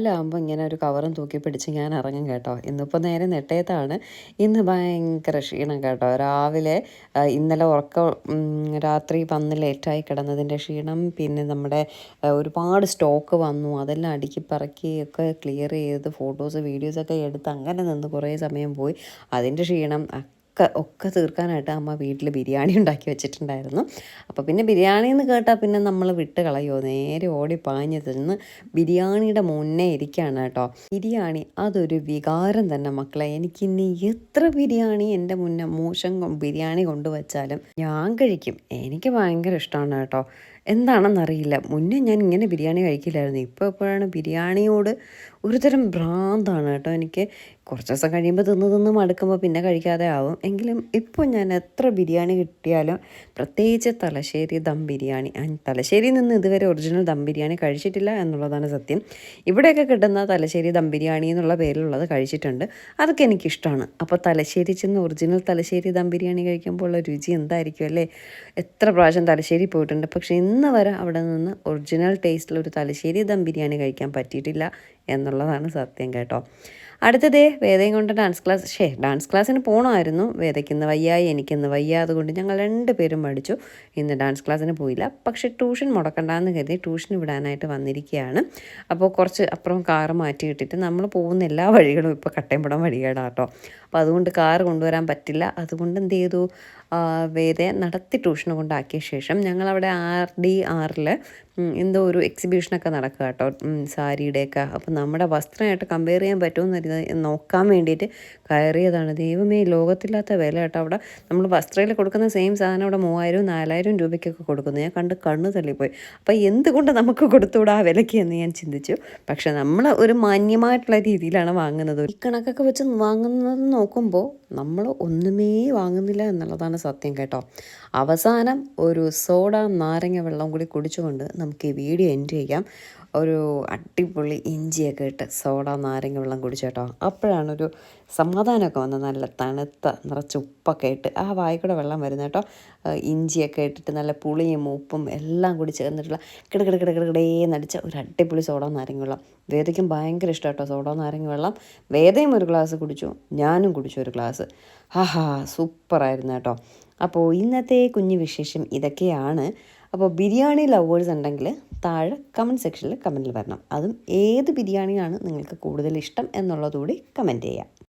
രാവിലെ ആകുമ്പോൾ ഇങ്ങനെ ഒരു കവറും തൂക്കി പിടിച്ച് ഞാൻ ഇറങ്ങും കേട്ടോ. ഇന്നിപ്പോൾ നേരെ നെട്ടയത്താണ്. ഇന്ന് ഭയങ്കര ക്ഷീണം കേട്ടോ. രാവിലെ ഇന്നലെ രാത്രി വന്ന് ലേറ്റായി കിടന്നതിൻ്റെ ക്ഷീണം, പിന്നെ നമ്മുടെ ഒരുപാട് സ്റ്റോക്ക് വന്നു, അതെല്ലാം അടുക്കി പറക്കി ഒക്കെ ക്ലിയർ ചെയ്ത് ഫോട്ടോസ് വീഡിയോസൊക്കെ എടുത്ത് അങ്ങനെ നിന്ന് കുറേ സമയം പോയി. അതിൻ്റെ ക്ഷീണം ഒക്കെ തീർക്കാനായിട്ട് അമ്മ വീട്ടിൽ ബിരിയാണി ഉണ്ടാക്കി വെച്ചിട്ടുണ്ടായിരുന്നു. അപ്പോൾ പിന്നെ ബിരിയാണി എന്ന് കേട്ടാൽ പിന്നെ നമ്മൾ വിട്ട് കളയുമോ, നേരെ ഓടി പാഞ്ഞ് തിന്ന് ബിരിയാണിയുടെ മുന്നേ ഇരിക്കുകയാണ് കേട്ടോ. ബിരിയാണി അതൊരു വികാരം തന്നെ മക്കളെ. എനിക്കിനി എത്ര ബിരിയാണി എൻ്റെ മുന്നേ ബിരിയാണി കൊണ്ടുവച്ചാലും ഞാൻ കഴിക്കും. എനിക്ക് ഭയങ്കര ഇഷ്ടമാണ് കേട്ടോ. എന്താണെന്നറിയില്ല, മുന്നേ ഞാൻ ഇങ്ങനെ ബിരിയാണി കഴിക്കില്ലായിരുന്നു. ഇപ്പോൾ എപ്പോഴാണ് ബിരിയാണിയോട് ഒരുതരം ഭ്രാന്താണ് കേട്ടോ എനിക്ക്. കുറച്ച് ദിവസം കഴിയുമ്പോൾ തിന്ന് മടുക്കുമ്പോൾ പിന്നെ കഴിക്കാതെ ആവും. എങ്കിലും ഇപ്പോൾ ഞാൻ എത്ര ബിരിയാണി കിട്ടിയാലും, പ്രത്യേകിച്ച് തലശ്ശേരി ദം ബിരിയാണി, തലശ്ശേരിയിൽ നിന്ന് ഇതുവരെ ഒറിജിനൽ ദം ബിരിയാണി കഴിച്ചിട്ടില്ല എന്നുള്ളതാണ് സത്യം. ഇവിടെയൊക്കെ കിട്ടുന്ന തലശ്ശേരി ദം ബിരിയാണി എന്നുള്ള പേരിലുള്ളത് കഴിച്ചിട്ടുണ്ട്. അതൊക്കെ എനിക്കിഷ്ടമാണ്. അപ്പോൾ തലശ്ശേരി ചെന്ന് ഒറിജിനൽ തലശ്ശേരി ദം ബിരിയാണി കഴിക്കുമ്പോൾ ഉള്ള രുചി എന്തായിരിക്കും അല്ലേ. എത്ര പ്രാവശ്യം തലശ്ശേരി പോയിട്ടുണ്ട്, പക്ഷേ ഇന്ന് വരെ അവിടെ നിന്ന് ഒറിജിനൽ ടേസ്റ്റിലൊരു തലശ്ശേരി ദം ബിരിയാണി കഴിക്കാൻ പറ്റിയിട്ടില്ല എന്നുള്ളതാണ് സത്യം കേട്ടോ. അടുത്തതേ വേദയും കൊണ്ട് ഡാൻസ് ക്ലാസ്സിന് പോകണമായിരുന്നു. വേദയ്ക്കിന്ന് വയ്യായി, എനിക്കിന്ന് വയ്യ. അതുകൊണ്ട് ഞങ്ങൾ 2 പേരും മടിച്ചു, ഇന്ന് ഡാൻസ് ക്ലാസ്സിന് പോയില്ല. പക്ഷേ ട്യൂഷൻ മുടക്കണ്ടെന്ന് കരുതി ട്യൂഷൻ വിടാനായിട്ട് വന്നിരിക്കുകയാണ്. അപ്പോൾ കുറച്ച് അപ്പുറം കാറ് മാറ്റി ഇട്ടിട്ട് നമ്മൾ പോകുന്ന എല്ലാ വഴികളും ഇപ്പോൾ കട്ടയമ്പടം വഴികേടാട്ടോ. അപ്പോൾ അതുകൊണ്ട് കാറ് കൊണ്ടുവരാൻ പറ്റില്ല. അതുകൊണ്ട് എന്ത് ചെയ്തു, വേദയെ നടത്തി ട്യൂഷന് കൊണ്ടാക്കിയ ശേഷം ഞങ്ങളവിടെ RD6 എന്തോ ഒരു എക്സിബിഷനൊക്കെ നടക്കുക കേട്ടോ, സാരിയുടെയൊക്കെ. അപ്പോൾ നമ്മുടെ വസ്ത്രമായിട്ട് കമ്പയർ ചെയ്യാൻ പറ്റുമെന്ന് നോക്കാൻ വേണ്ടിയിട്ട് കയറിയതാണ്. ദൈവമേ, ലോകത്തില്ലാത്ത വില കേട്ടോ. അവിടെ നമ്മൾ വസ്ത്രയിൽ കൊടുക്കുന്ന സെയിം സാധനം അവിടെ 3000-4000 രൂപയ്ക്കൊക്കെ കൊടുക്കുന്നു. ഞാൻ കണ്ണ് തള്ളിപ്പോയി. അപ്പോൾ എന്തുകൊണ്ട് നമുക്ക് കൊടുത്തുകൂടാ ആ വിലയ്ക്ക് എന്ന് ഞാൻ ചിന്തിച്ചു. പക്ഷെ നമ്മൾ ഒരു മാന്യമായിട്ടുള്ള രീതിയിലാണ് വാങ്ങുന്നത്. ഈ കണക്കൊക്കെ വെച്ച് വാങ്ങുന്നത് നോക്കുമ്പോൾ നമ്മൾ ഒന്നുമേ വാങ്ങുന്നില്ല എന്നുള്ളതാണ് സത്യം കേട്ടോ. അവസാനം ഒരു സോഡ നാരങ്ങ വെള്ളം കൂടി കുടിച്ചുകൊണ്ട് നമുക്ക് ഈ വീഡിയോ എൻഡ് ചെയ്യാം. ഒരു അടിപൊളി ഇഞ്ചിയൊക്കെ ഇട്ട് സോഡ നാരങ്ങ വെള്ളം കുടിച്ചേട്ടോ. അപ്പോഴാണൊരു സമാധാനമൊക്കെ വന്നത്. നല്ല തണുത്ത നിറച്ച് ഉപ്പൊക്കെ ഇട്ട് ആ വായിക്കൂടെ വെള്ളം വരുന്ന കേട്ടോ. ഇഞ്ചിയൊക്കെ ഇട്ടിട്ട് നല്ല പുളിയും ഉപ്പും എല്ലാം കൂടി ചേർന്നിട്ടുള്ള കിടകിടകിടകിടേന്നടിച്ച ഒരു അടിപൊളി സോഡ നാരങ്ങ വെള്ളം. വേദയ്ക്കും ഭയങ്കര ഇഷ്ടം കേട്ടോ സോഡ നാരങ്ങ വെള്ളം. വേദയും ഒരു ഗ്ലാസ് കുടിച്ചു, ഞാനും കുടിച്ചു ഒരു ഗ്ലാസ്. സൂപ്പറായിരുന്നു കേട്ടോ. അപ്പോൾ ഇന്നത്തെ കുഞ്ഞു വിശേഷം ഇതൊക്കെയാണ്. അപ്പോൾ ബിരിയാണി ലവേഴ്സ് ഉണ്ടെങ്കിൽ താഴെ കമൻറ്റ് സെക്ഷനിൽ കമൻറ്റിൽ വരണം. അതും ഏത് ബിരിയാണിയാണ് നിങ്ങൾക്ക് കൂടുതൽ ഇഷ്ടം എന്നുള്ളതുകൂടി കമൻറ്റ് ചെയ്യാം.